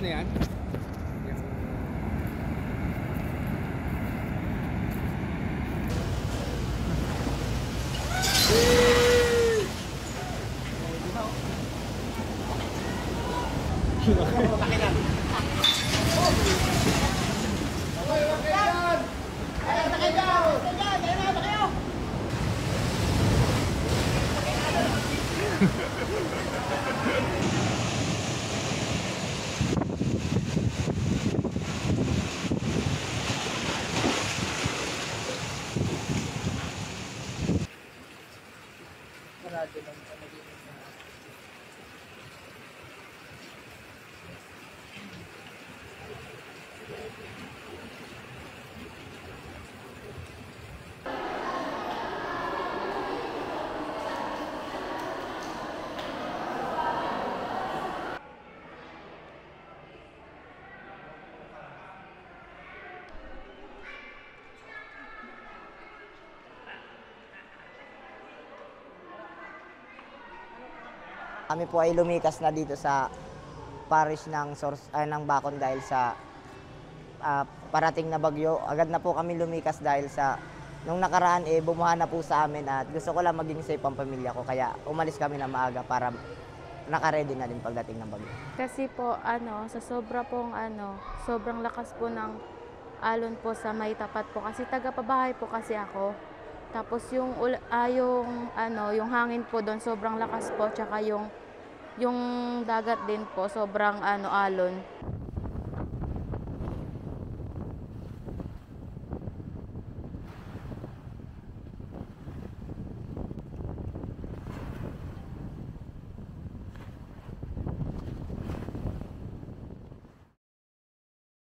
na yan. Kami po ay lumikas na dito sa parish ng ng Bacon dahil sa parating na bagyo. Agad na po kami lumikas dahil sa nung nakaraan bumuha na po sa amin at gusto ko lang maging safe ang pamilya ko kaya umalis kami na maaga para naka-ready na din pagdating ng bagyo. Kasi po sa sobrang lakas po ng alon po sa may tapat po kasi taga-pabahay po kasi ako. Tapos yung hangin po doon sobrang lakas po tsaka yung dagat din po sobrang alon.